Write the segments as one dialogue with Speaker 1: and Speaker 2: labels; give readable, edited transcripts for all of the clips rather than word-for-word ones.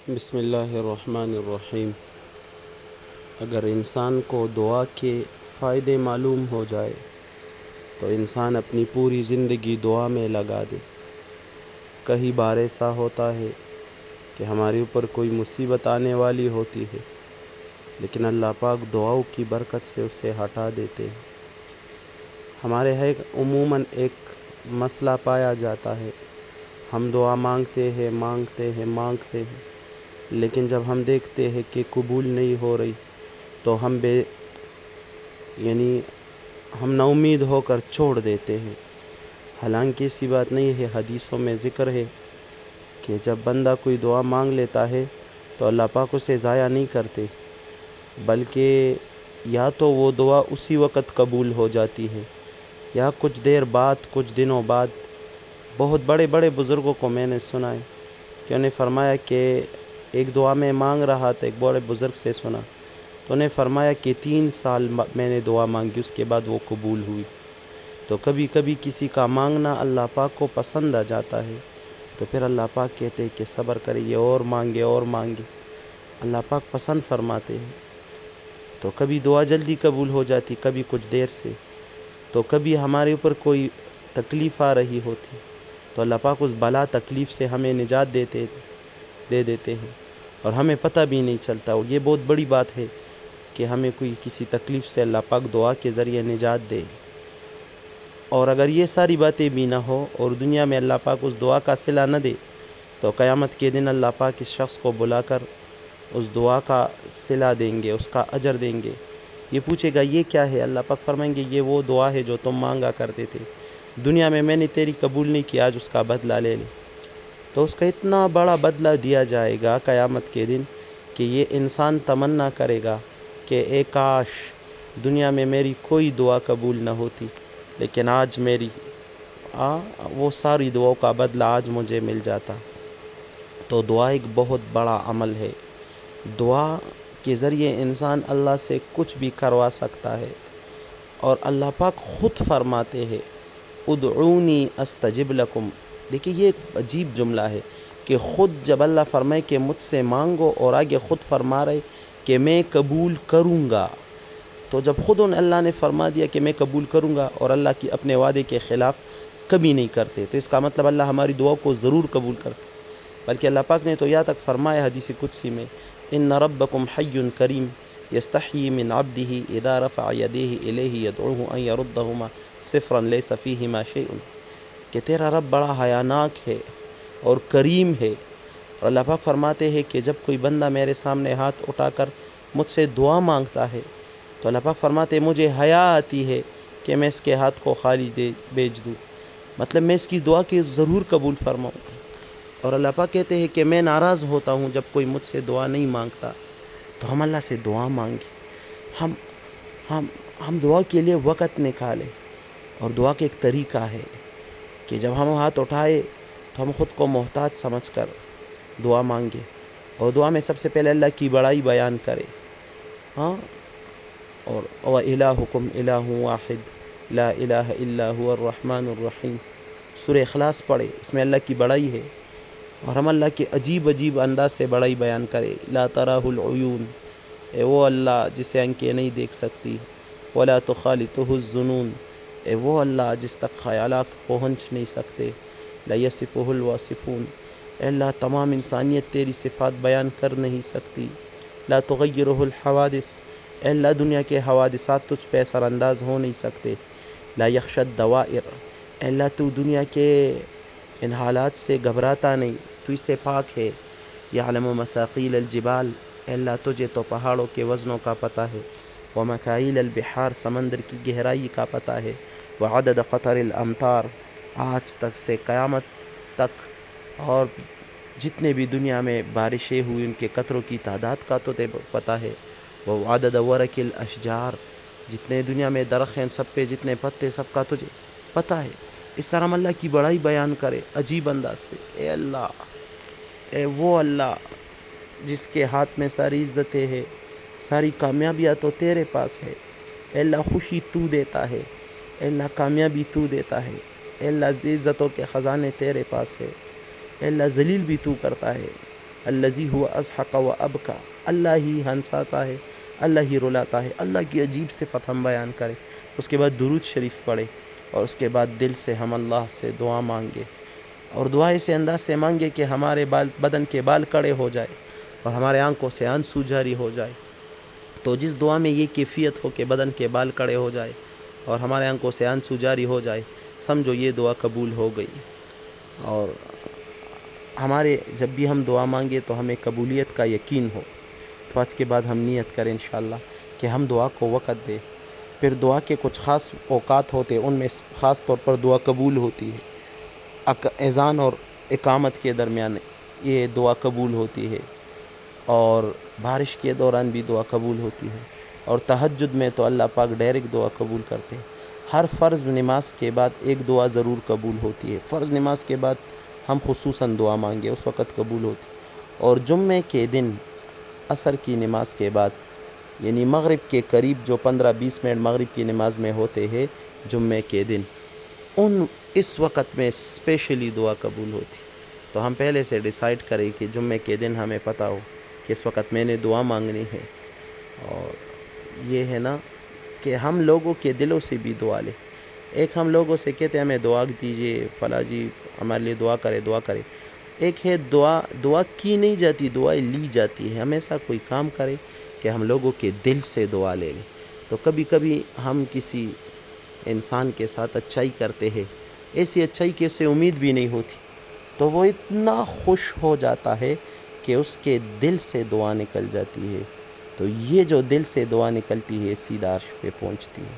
Speaker 1: بسم اللہ الرحمن الرحیم۔ اگر انسان کو دعا کے فائدے معلوم ہو جائے تو انسان اپنی پوری زندگی دعا میں لگا دے۔ کئی بار ایسا ہوتا ہے کہ ہمارے اوپر کوئی مصیبت آنے والی ہوتی ہے، لیکن اللہ پاک دعاؤں کی برکت سے اسے ہٹا دیتے ہیں۔ ہمارے عموماً ایک مسئلہ پایا جاتا ہے، ہم دعا مانگتے ہیں، لیکن جب ہم دیکھتے ہیں کہ قبول نہیں ہو رہی تو ہم نا امید ہو کر چھوڑ دیتے ہیں۔ حالانکہ ایسی بات نہیں ہے، حدیثوں میں ذکر ہے کہ جب بندہ کوئی دعا مانگ لیتا ہے تو اللہ پاک اسے ضائع نہیں کرتے، بلکہ یا تو وہ دعا اسی وقت قبول ہو جاتی ہے یا کچھ دیر بعد، کچھ دنوں بعد۔ بہت بڑے بڑے بزرگوں کو میں نے سنا ہے کہ انہیں فرمایا کہ ایک دعا میں مانگ رہا تھا، ایک بڑے بزرگ سے سنا تو انہیں فرمایا کہ 3 سال میں نے دعا مانگی، اس کے بعد وہ قبول ہوئی۔ تو کبھی کبھی کسی کا مانگنا اللہ پاک کو پسند آ جاتا ہے، تو پھر اللہ پاک کہتے ہیں کہ صبر کریے اور مانگے۔ اللہ پاک پسند فرماتے ہیں، تو کبھی دعا جلدی قبول ہو جاتی، کبھی کچھ دیر سے۔ تو کبھی ہمارے اوپر کوئی تکلیف آ رہی ہوتی تو اللہ پاک اس بلا تکلیف سے ہمیں نجات دے دیتے ہیں اور ہمیں پتہ بھی نہیں چلتا۔ اور یہ بہت بڑی بات ہے کہ ہمیں کوئی کسی تکلیف سے اللہ پاک دعا کے ذریعے نجات دے۔ اور اگر یہ ساری باتیں بھی نہ ہو اور دنیا میں اللہ پاک اس دعا کا صلہ نہ دے تو قیامت کے دن اللہ پاک اس شخص کو بلا کر اس دعا کا صلہ دیں گے، اس کا اجر دیں گے۔ یہ پوچھے گا یہ کیا ہے؟ اللہ پاک فرمائیں گے یہ وہ دعا ہے جو تم مانگا کرتے تھے، دنیا میں نے تیری قبول نہیں کیا، آج اس کا بدلہ لے لے۔ تو اس کا اتنا بڑا بدلہ دیا جائے گا قیامت کے دن کہ یہ انسان تمنا کرے گا کہ اے کاش دنیا میں میری کوئی دعا قبول نہ ہوتی، لیکن آج وہ ساری دعاؤں کا بدلہ آج مجھے مل جاتا۔ تو دعا ایک بہت بڑا عمل ہے۔ دعا کے ذریعے انسان اللہ سے کچھ بھی کروا سکتا ہے، اور اللہ پاک خود فرماتے ہیں ادعونی استجب لکم۔ دیکھیے یہ ایک عجیب جملہ ہے کہ خود جب اللہ فرمائے کہ مجھ سے مانگو اور آگے خود فرما رہے کہ میں قبول کروں گا، تو جب خود اللہ نے فرما دیا کہ میں قبول کروں گا اور اللہ کی اپنے وعدے کے خلاف کبھی نہیں کرتے، تو اس کا مطلب اللہ ہماری دعا کو ضرور قبول کرتے۔ بلکہ اللہ پاک نے تو یہاں تک فرمایا حدیث قدسی میں ان ربکم حی کریم یستحیی من عبدہ اذا رفع یدیہ الیہ یدعوہ ان یردہما صفرا لیس فیہما شیء، کہ تیرا رب بڑا حیاناک ہے اور کریم ہے۔ اور اللہ پاک فرماتے ہیں کہ جب کوئی بندہ میرے سامنے ہاتھ اٹھا کر مجھ سے دعا مانگتا ہے تو اللہ پاک فرماتے ہیں مجھے حیا آتی ہے کہ میں اس کے ہاتھ کو خالی بھیج دوں، مطلب میں اس کی دعا کی ضرور قبول فرماؤں۔ اور اللہ پاک کہتے ہیں کہ میں ناراض ہوتا ہوں جب کوئی مجھ سے دعا نہیں مانگتا۔ تو ہم اللہ سے دعا مانگیں، ہم دعا کے لیے وقت نکالیں۔ اور دعا کا ایک طریقہ ہے کہ جب ہم ہاتھ اٹھائے تو ہم خود کو محتاج سمجھ کر دعا مانگے، اور دعا میں سب سے پہلے اللہ کی بڑائی بیان کرے۔ اور وَإِلَٰهُكُمْ إِلَٰهٌ وَاحِدٌ لَا إِلَٰهَ إِلَّا هُوَ الرَّحْمَٰنُ الرَّحِيمُ۔ سورہ اخلاص پڑھے، اس میں اللہ کی بڑائی ہے، اور ہم اللہ کے عجیب انداز سے بڑائی بیان کرے۔ لا تراہ العیون، اے وہ اللہ جسے آنکھیں نہیں دیکھ سکتی، ولا تخالطہ الظنون، اے وہ اللہ جس تک خیالات پہنچ نہیں سکتے، لا یصفہ الواصفون، اے اللہ تمام انسانیت تیری صفات بیان کر نہیں سکتی، لا تغیرہ الحوادث، اے اللہ دنیا کے حوادثات تجھ پہ اثر انداز ہو نہیں سکتے، لا یخشى الدوائر، اے اللہ تو دنیا کے ان حالات سے گھبراتا نہیں، تو اس سے پاک ہے، یعلم مساقیل الجبال، اے اللہ تجھے تو پہاڑوں کے وزنوں کا پتہ ہے، ومکائل البحار، سمندر کی گہرائی کا پتہ ہے، وعدد قطر الامطار، آج تک سے قیامت تک اور جتنے بھی دنیا میں بارشیں ہوئی ان کے قطروں کی تعداد کا تو پتہ ہے، وعدد ورق الاشجار، جتنے دنیا میں درخت ہیں سب پہ جتنے پتے سب کا تجھے پتہ ہے۔ اس طرح ہم اللہ کی بڑائی بیان کرے عجیب انداز سے، اے اللہ، اے وہ اللہ جس کے ہاتھ میں ساری عزتیں ہیں، ساری کامیابیاں تو تیرے پاس ہے، اے اللہ خوشی تو دیتا ہے، اے اللہ کامیابی تو دیتا ہے، اے اللہ عزتوں کے خزانے تیرے پاس ہے، اے اللہ ذلیل بھی تو کرتا ہے، الذی هو اضحک و ابکا، اللہ ہی ہنساتا ہے، اللہ ہی رلاتا ہے۔ اللہ کی عجیب صفت ہم بیان کریں، اس کے بعد درود شریف پڑھیں، اور اس کے بعد دل سے ہم اللہ سے دعا مانگے، اور دعا اسے انداز سے مانگے کہ ہمارے بدن کے بال کڑے ہو جائے اور ہمارے آنکھوں سے آنسو جاری ہو جائے۔ تو جس دعا میں یہ کیفیت ہو کہ بدن کے بال کڑے ہو جائے اور ہمارے آنکھوں سے آنسو جاری ہو جائے، سمجھو یہ دعا قبول ہو گئی۔ اور ہمارے جب بھی ہم دعا مانگے تو ہمیں قبولیت کا یقین ہو۔ تو آج کے بعد ہم نیت کریں انشاءاللہ کہ ہم دعا کو وقت دیں۔ پھر دعا کے کچھ خاص اوقات ہوتے، ان میں خاص طور پر دعا قبول ہوتی ہے۔ اذان اور اقامت کے درمیان یہ دعا قبول ہوتی ہے، اور بارش کے دوران بھی دعا قبول ہوتی ہے، اور تہجد میں تو اللہ پاک ڈائریکٹ دعا قبول کرتے ہیں۔ ہر فرض نماز کے بعد ایک دعا ضرور قبول ہوتی ہے۔ فرض نماز کے بعد ہم خصوصاً دعا مانگے، اس وقت قبول ہوتی ہے۔ اور جمعے کے دن عصر کی نماز کے بعد، یعنی مغرب کے قریب جو 15-20 منٹ مغرب کی نماز میں ہوتے ہیں جمعے کے دن، اس وقت میں اسپیشلی دعا قبول ہوتی۔ تو ہم پہلے سے ڈیسائیڈ کریں کہ جمعے کے دن ہمیں پتہ ہو کہ اس وقت میں نے دعا مانگنی ہے۔ اور یہ ہے نا کہ ہم لوگوں کے دلوں سے بھی دعا لیں۔ ایک ہم لوگوں سے کہتے ہیں ہمیں دعا دیجیے، فلاں جی ہمارے لیے دعا کرے۔ ایک ہے دعا کی نہیں جاتی، دعائیں لی جاتی ہے۔ ہمیشہ کوئی کام کرے کہ ہم لوگوں کے دل سے دعا لے لیں۔ تو کبھی کبھی ہم کسی انسان کے ساتھ اچھائی کرتے ہیں، ایسی اچھائی کی اسے امید بھی نہیں ہوتی، تو وہ اتنا خوش ہو جاتا ہے کہ اس کے دل سے دعا نکل جاتی ہے۔ تو یہ جو دل سے دعا نکلتی ہے سیدھا عرش پہ پہنچتی ہے۔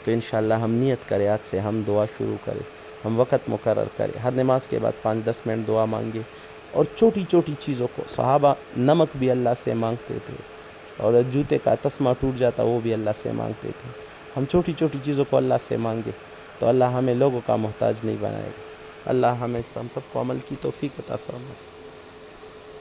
Speaker 1: تو انشاءاللہ ہم نیت کریں، آج سے ہم دعا شروع کریں، ہم وقت مقرر کریں، ہر نماز کے بعد 5-10 منٹ دعا مانگے، اور چھوٹی چھوٹی چیزوں کو، صحابہ نمک بھی اللہ سے مانگتے تھے، اور جوتے کا تسمہ ٹوٹ جاتا وہ بھی اللہ سے مانگتے تھے۔ ہم چھوٹی چھوٹی چیزوں کو اللہ سے مانگے تو اللہ ہمیں لوگوں کا محتاج نہیں بنائے گا۔ اللہ ہم سب کو عمل کی توفیق عطا فرمائے۔